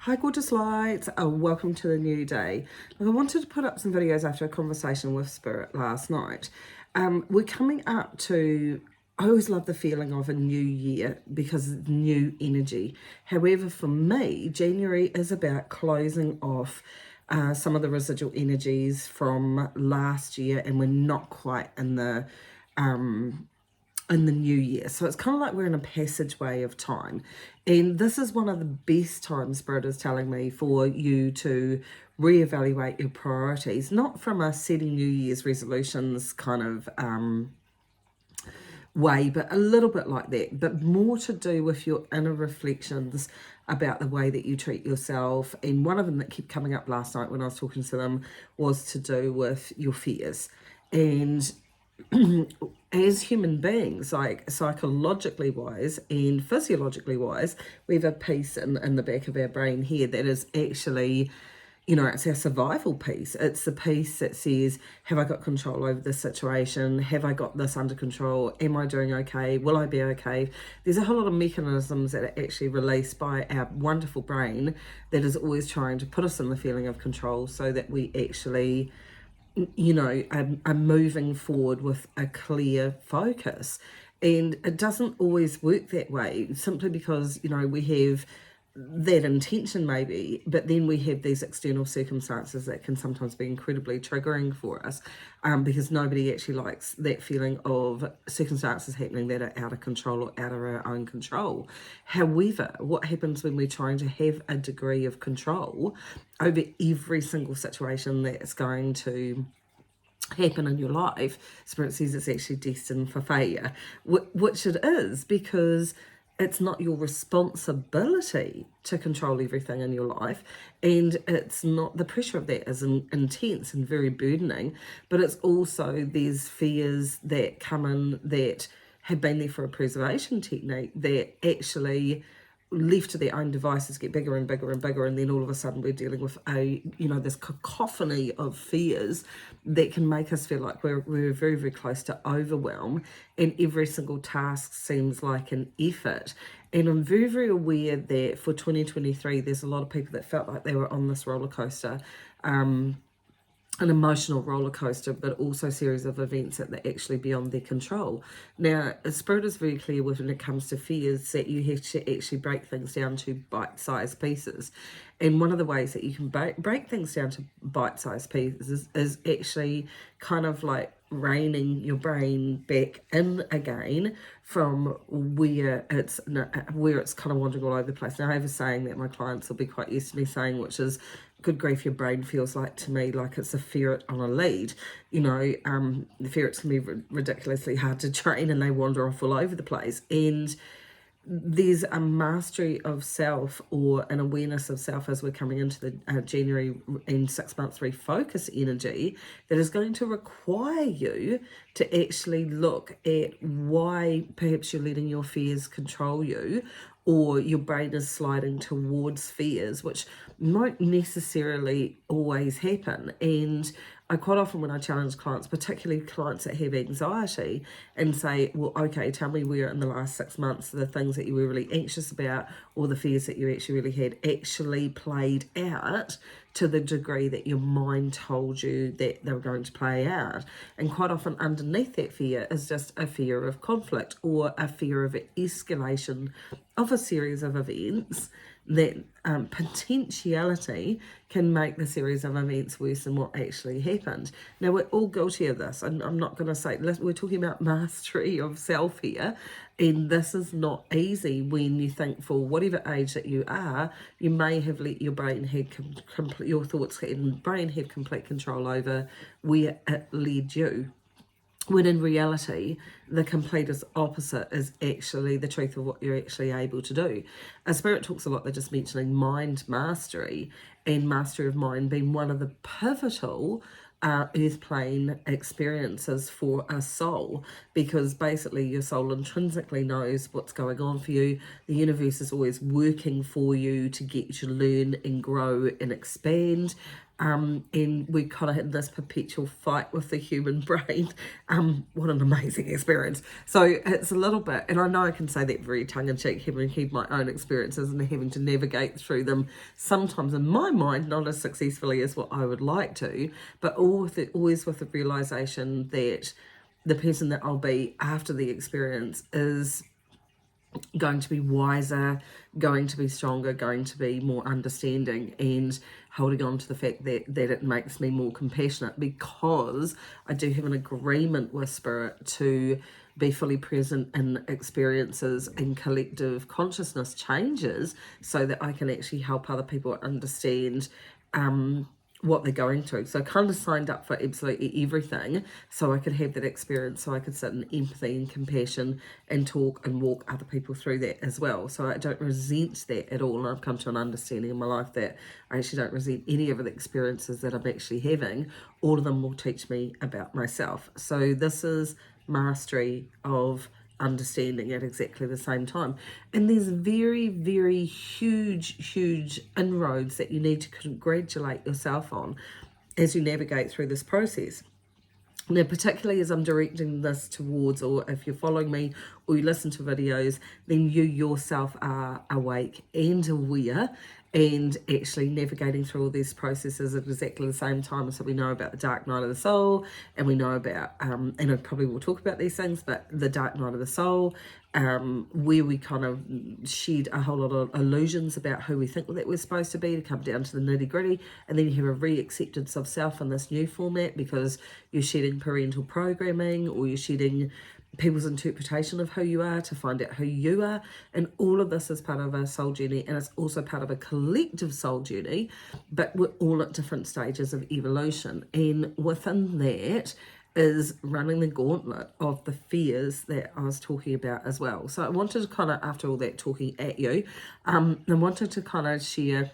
Hi gorgeous lights, welcome to the new day. Look, I wanted to put up some videos after a conversation with Spirit last night. We're coming up to, I always love the feeling of a new year because it's new energy. However, for me, January is about closing off some of the residual energies from last year, and we're not quite in the new year. So it's kind of like we're in a passageway of time. And this is one of the best times, Spirit is telling me, for you to reevaluate your priorities, not from a setting New Year's resolutions kind of way, but a little bit like that, but more to do with your inner reflections about the way that you treat yourself. And one of them that kept coming up last night when I was talking to them was to do with your fears. And as human beings, like psychologically wise and physiologically wise, we have a piece in the back of our brain here that is actually, it's our survival piece. It's the piece that says, have I got control over this situation? Have I got this under control? Am I doing okay? Will I be okay? There's a whole lot of mechanisms that are actually released by our wonderful brain that is always trying to put us in the feeling of control so that we actually are moving forward with a clear focus. And it doesn't always work that way, simply because, we have that intention maybe, but then we have these external circumstances that can sometimes be incredibly triggering for us, because nobody actually likes that feeling of circumstances happening that are out of control or out of our own control. However, what happens when we're trying to have a degree of control over every single situation that's going to happen in your life? Spirit says it's actually destined for failure, which it is, because it's not your responsibility to control everything in your life, and it's not, the pressure of that is intense and very burdening, but it's also, there's fears that come in that have been there for a preservation technique that actually, left to their own devices, get bigger and bigger and bigger, and then all of a sudden we're dealing with this cacophony of fears that can make us feel like we're very, very close to overwhelm, and every single task seems like an effort. And I'm very, very aware that for 2023 there's a lot of people that felt like they were on this roller coaster, an emotional roller coaster, but also a series of events that are actually beyond their control. Now, Spirit is very clear when it comes to fears that you have to actually break things down to bite-sized pieces. And one of the ways that you can break things down to bite-sized pieces is actually kind of like reining your brain back in again from where it's kind of wandering all over the place. Now, I have a saying that my clients will be quite used to me saying, which is, good grief, your brain feels like, to me, like it's a ferret on a lead. The ferrets can be ridiculously hard to train, and they wander off all over the place. And there's a mastery of self, or an awareness of self, as we're coming into the January and 6 months refocus energy, that is going to require you to actually look at why perhaps you're letting your fears control you, or your brain is sliding towards fears, which won't necessarily always happen. And I quite often, when I challenge clients, particularly clients that have anxiety, and say, well, okay, tell me where in the last 6 months the things that you were really anxious about, or the fears that you actually really had, actually played out to the degree that your mind told you that they were going to play out. And quite often underneath that fear is just a fear of conflict, or a fear of escalation of a series of events that potentiality can make the series of events worse than what actually happened. Now, we're all guilty of this, and I'm not going to say, we're talking about mastery of self here, and this is not easy when you think, for whatever age that you are, you may have let your brain have your thoughts and brain have complete control over where it led you, when in reality, the completest opposite is actually the truth of what you're actually able to do. Spirit talks a lot, they're just mentioning mind mastery, and mastery of mind being one of the pivotal earth plane experiences for a soul, because basically your soul intrinsically knows what's going on for you. The universe is always working for you to get you to learn and grow and expand. and we kind of had this perpetual fight with the human brain. What an amazing experience. So it's a little bit, and I know I can say that very tongue-in-cheek, having had my own experiences and having to navigate through them, sometimes in my mind not as successfully as what I would like to, but always with the realization that the person that I'll be after the experience is going to be wiser, going to be stronger, going to be more understanding, and holding on to the fact that it makes me more compassionate, because I do have an agreement with Spirit to be fully present in experiences and collective consciousness changes, so that I can actually help other people understand what they're going through. So I kind of signed up for absolutely everything so I could have that experience, so I could sit in empathy and compassion and talk and walk other people through that as well. So I don't resent that at all, and I've come to an understanding in my life that I actually don't resent any of the experiences that I'm actually having. All of them will teach me about myself. So this is mastery of understanding at exactly the same time. And there's very, very huge inroads that you need to congratulate yourself on as you navigate through this process. Now, particularly as I'm directing this towards, or if you're following me or you listen to videos, then you yourself are awake and aware and actually navigating through all these processes at exactly the same time. So we know about the dark night of the soul, and we know about, and I probably will talk about these things, but the dark night of the soul, where we kind of shed a whole lot of illusions about who we think that we're supposed to be, to come down to the nitty gritty. And then you have a re-acceptance of self in this new format, because you're shedding parental programming, or you're shedding people's interpretation of who you are to find out who you are. And all of this is part of a soul journey, and it's also part of a collective soul journey, but we're all at different stages of evolution. And within that is running the gauntlet of the fears that I was talking about as well. So I wanted to kind of, after all that talking at you, I wanted to kind of share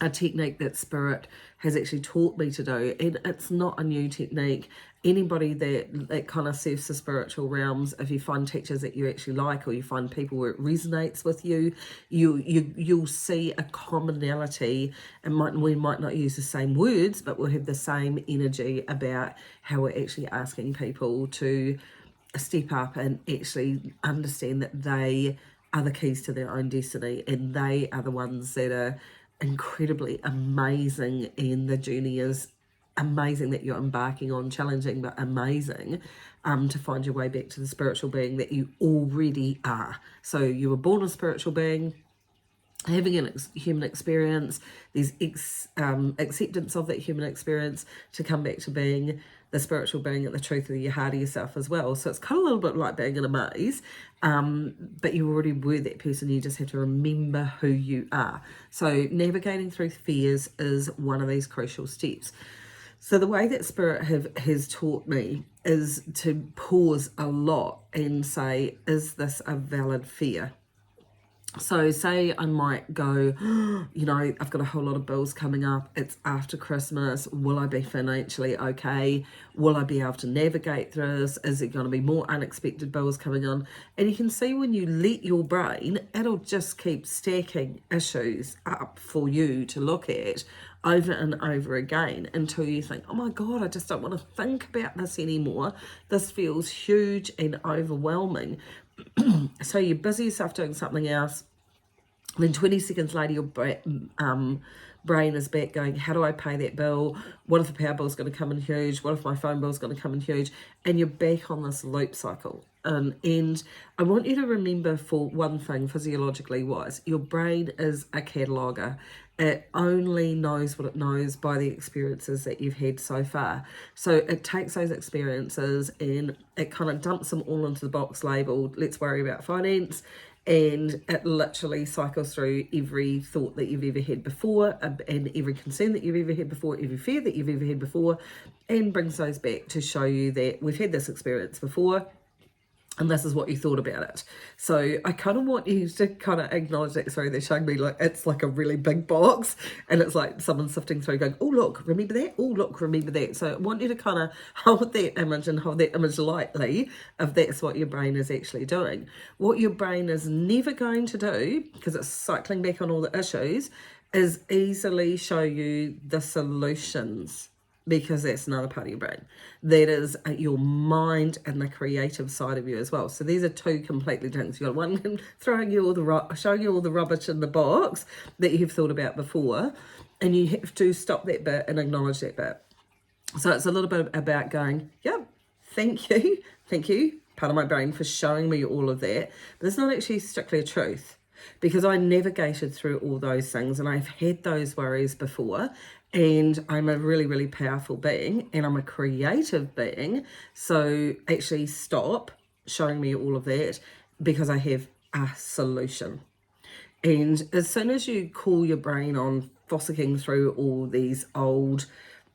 a technique that Spirit has actually taught me to do, and it's not a new technique. Anybody that kind of serves the spiritual realms, if you find teachers that you actually like, or you find people where it resonates with you, you'll see a commonality, and we might not use the same words, but we'll have the same energy about how we're actually asking people to step up and actually understand that they are the keys to their own destiny, and they are the ones that are incredibly amazing, and the journey is amazing that you're embarking on, challenging but amazing, to find your way back to the spiritual being that you already are. So you were born a spiritual being, having a human experience, there's acceptance of that human experience to come back to being the spiritual being at the truth of your heart of yourself as well. So it's kind of a little bit like being in a maze, but you already were that person. You just have to remember who you are. So navigating through fears is one of these crucial steps. So the way that Spirit has taught me is to pause a lot and say, is this a valid fear? So say I might go, I've got a whole lot of bills coming up. It's after Christmas. Will I be financially okay? Will I be able to navigate through this? Is it going to be more unexpected bills coming on? And you can see when you let your brain, it'll just keep stacking issues up for you to look at over and over again until you think, oh my God, I just don't want to think about this anymore. This feels huge and overwhelming. So you busy yourself doing something else, then 20 seconds later your brain is back going, how do I pay that bill? What if the power bill is going to come in huge? What if my phone bill is going to come in huge? And you're back on this loop cycle. And I want you to remember, for one thing, physiologically wise, your brain is a cataloger. It only knows what it knows by the experiences that you've had so far. So it takes those experiences and it kind of dumps them all into the box labeled, let's worry about finance. And it literally cycles through every thought that you've ever had before, and every concern that you've ever had before, every fear that you've ever had before, and brings those back to show you that we've had this experience before, and this is what you thought about it. So I kind of want you to kind of acknowledge that. Sorry, they're showing me like it's like a really big box, and it's like someone sifting through going, oh look, remember that? Oh look, remember that? So I want you to kind of hold that image and hold that image lightly if that's what your brain is actually doing. What your brain is never going to do, because it's cycling back on all the issues, is easily show you the solutions, because that's another part of your brain. That is your mind and the creative side of you as well. So these are two completely different. You've got one showing you all the rubbish in the box that you've thought about before, and you have to stop that bit and acknowledge that bit. So it's a little bit about going, yep, thank you, part of my brain, for showing me all of that. But it's not actually strictly a truth, because I navigated through all those things and I've had those worries before, and I'm a really, really powerful being and I'm a creative being. So actually stop showing me all of that, because I have a solution. And as soon as you call your brain on fossicking through all these old,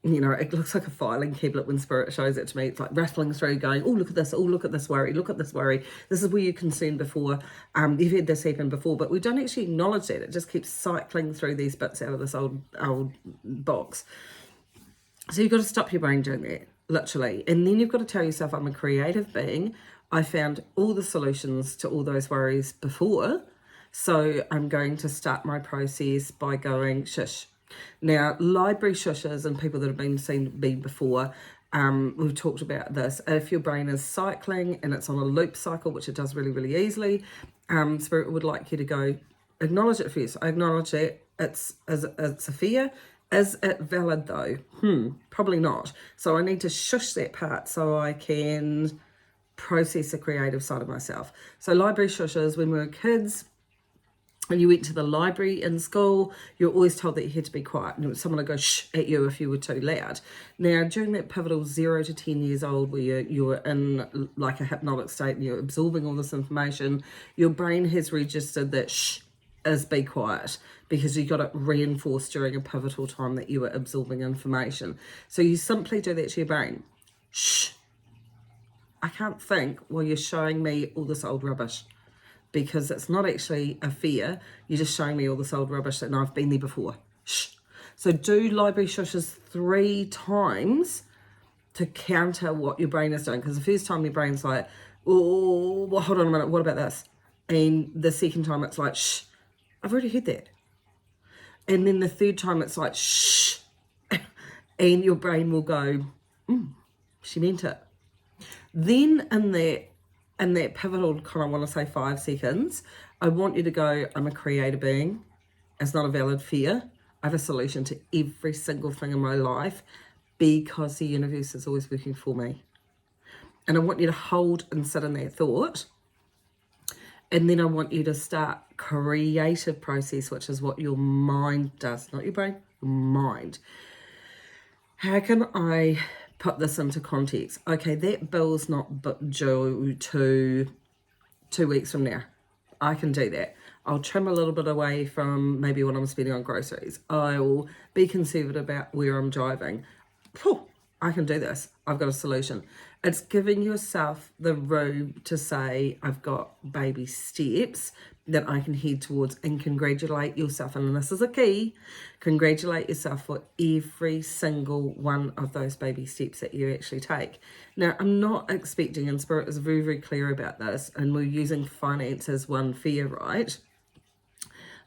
it looks like a filing cabinet when Spirit shows it to me. It's like rattling through, going, oh, look at this, oh, look at this worry, look at this worry. This is where you're concerned before. You've had this happen before, but we don't actually acknowledge that. It just keeps cycling through these bits out of this old box. So you've got to stop your brain doing that, literally. And then you've got to tell yourself, I'm a creative being. I found all the solutions to all those worries before. So I'm going to start my process by going, shush. Now, library shushes and people that have seen me before, we've talked about this. If your brain is cycling and it's on a loop cycle, which it does really, really easily, Spirit would like you to go, acknowledge it first. I acknowledge that it's a fear. Is it valid though? Probably not. So I need to shush that part so I can process the creative side of myself. So library shushes, when we were kids, when you went to the library in school, you're always told that you had to be quiet, and someone would go shh at you if you were too loud. Now, during that pivotal 0 to 10 years old, where you're in like a hypnotic state and you're absorbing all this information, your brain has registered that shh is be quiet, because you got it reinforced during a pivotal time that you were absorbing information. So you simply do that to your brain. Shh. I can't think while you're showing me all this old rubbish, because it's not actually a fear. You're just showing me all this old rubbish and I've been there before. Shh. So do library shushes 3 times to counter what your brain is doing. Because the first time your brain's like, oh, well, hold on a minute, what about this? And the second time it's like, shh, I've already heard that. And then the third time it's like, shh. And your brain will go, she meant it. Then in that pivotal kind of, want to say 5 seconds, I want you to go, I'm a creative being. It's not a valid fear. I have a solution to every single thing in my life, because the universe is always working for me. And I want you to hold and sit in that thought. And then I want you to start creative process, which is what your mind does, not your brain, your mind. How can I put this into context? Okay, that bill's not due to 2 weeks from now. I can do that. I'll trim a little bit away from maybe what I'm spending on groceries. I'll be conservative about where I'm driving. I can do this. I've got a solution. It's giving yourself the room to say, I've got baby steps that I can head towards, and congratulate yourself. And this is a key. Congratulate yourself for every single one of those baby steps that you actually take. Now, I'm not expecting, and Spirit is very, very clear about this, and we're using finance as one fear, right?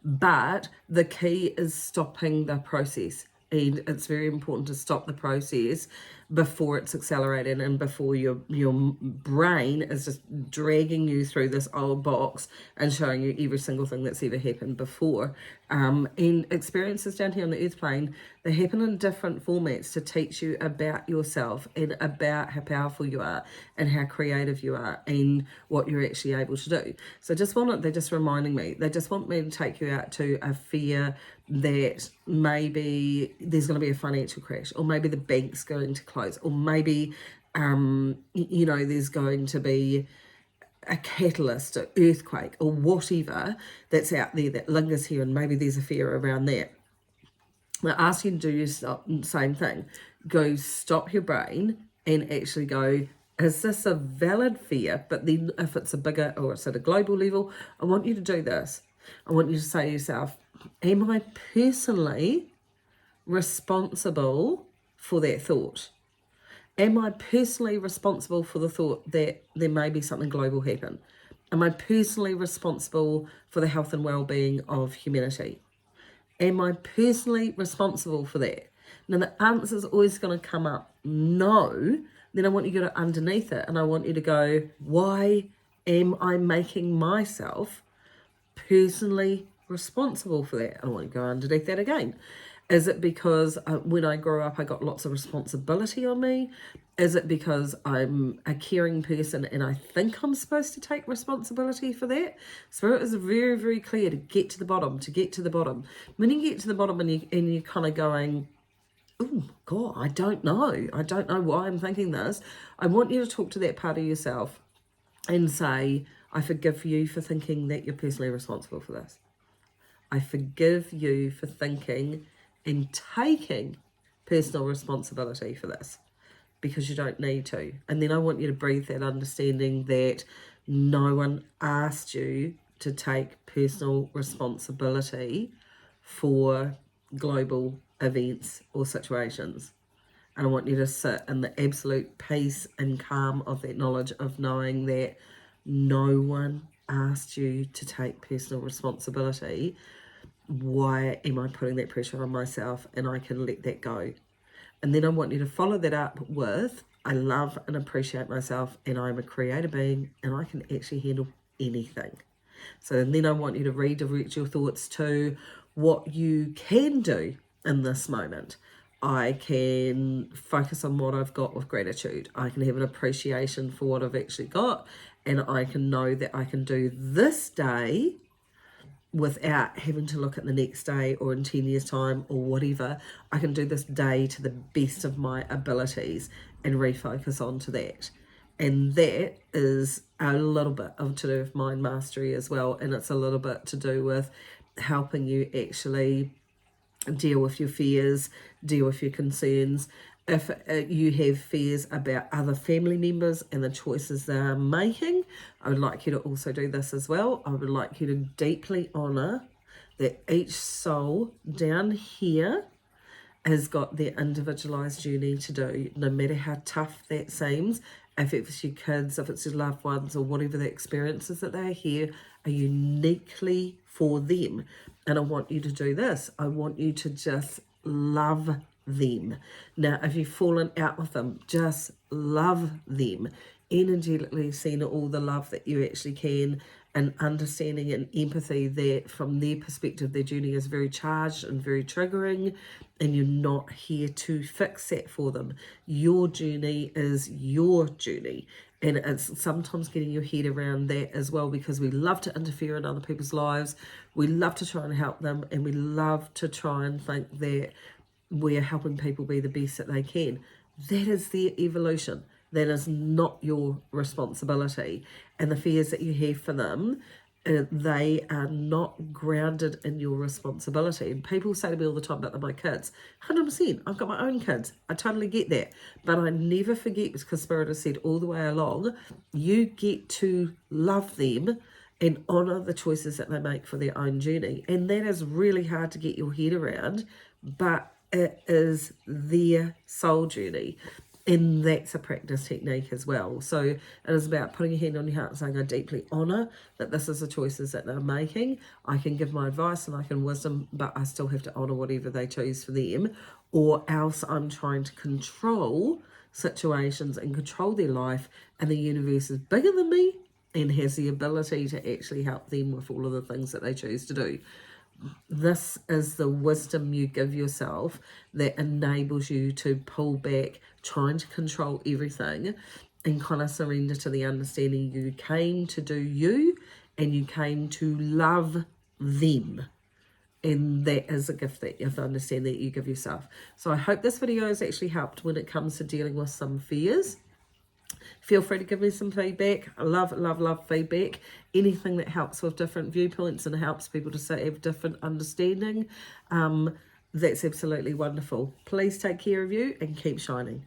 But the key is stopping the process. And it's very important to stop the process before it's accelerated, and before your brain is just dragging you through this old box and showing you every single thing that's ever happened before. And experiences down here on the earth plane, they happen in different formats to teach you about yourself and about how powerful you are and how creative you are and what you're actually able to do. So they're just reminding me, they just want me to take you out to a fear that maybe there's going to be a financial crash, or maybe the bank's going to close, or maybe there's going to be a catalyst, an earthquake, or whatever that's out there that lingers here, and maybe there's a fear around that. I ask you to do the same thing. Go stop your brain and actually go, is this a valid fear? But then if it's a bigger, or it's at a global level, I want you to do this. I want you to say to yourself, am I personally responsible for that thought? Am I personally responsible for the thought that there may be something global happen? Am I personally responsible for the health and well-being of humanity? Am I personally responsible for that? Now, the answer is always going to come up no. Then I want you to go underneath it and I want you to go, why am I making myself personally responsible for that? I want you to go underneath that again. Is it because when I grew up I got lots of responsibility on me? Is it because I'm a caring person and I think I'm supposed to take responsibility for that? Spirit is very, very clear to get to the bottom, When you get to the bottom and you're kind of going, oh God, I don't know why I'm thinking this. I want you to talk to that part of yourself and say, I forgive you for thinking that you're personally responsible for this. I forgive you for thinking and taking personal responsibility for this, because you don't need to. And then I want you to breathe that understanding that no one asked you to take personal responsibility for global events or situations. And I want you to sit in the absolute peace and calm of that knowledge of knowing that no one asked you to take personal responsibility. Why am I putting that pressure on myself? And I can let that go. And then I want you to follow that up with, I love and appreciate myself and I'm a creative being and I can actually handle anything. So then I want you to redirect your thoughts to what you can do in this moment. I can focus on what I've got with gratitude. I can have an appreciation for what I've actually got, and I can know that I can do this day without having to look at the next day or in 10 years time or whatever. I can do this day to the best of my abilities and refocus onto that. And that is a little bit of to do with mind mastery as well, and it's a little bit to do with helping you actually deal with your fears, deal with your concerns. If you have fears about other family members and the choices they're making, I would like you to also do this as well. I would like you to deeply honour that each soul down here has got their individualised journey to do, no matter how tough that seems. If it's your kids, if it's your loved ones, or whatever the experiences that they're here are uniquely for them. And I want you to do this. I want you to just love them. Now, if you've fallen out with them, just love them. Energetically send all the love that you actually can, and understanding and empathy that from their perspective, their journey is very charged and very triggering, and you're not here to fix that for them. Your journey is your journey. And it's sometimes getting your head around that as well, because we love to interfere in other people's lives. We love to try and help them, and we love to try and think that we're helping people be the best that they can. That is their evolution. That is not your responsibility. And the fears that you have for them, they are not grounded in your responsibility. And people say to me all the time about my kids, 100%, I've got my own kids. I totally get that. But I never forget, because Spirit has said all the way along, you get to love them and honour the choices that they make for their own journey. And that is really hard to get your head around, but it is their soul journey. And that's a practice technique as well. So it is about putting your hand on your heart and saying, I deeply honour that this is the choices that they're making. I can give my advice and I can wisdom, but I still have to honour whatever they choose for them, or else I'm trying to control situations and control their life, and the universe is bigger than me and has the ability to actually help them with all of the things that they choose to do. This is the wisdom you give yourself that enables you to pull back, trying to control everything, and kind of surrender to the understanding you came to do you, and you came to love them. And that is a gift that you have to understand that you give yourself. So I hope this video has actually helped when it comes to dealing with some fears. Feel free to give me some feedback. I love feedback. Anything that helps with different viewpoints and helps people to have different understanding, that's absolutely wonderful. Please take care of you and keep shining.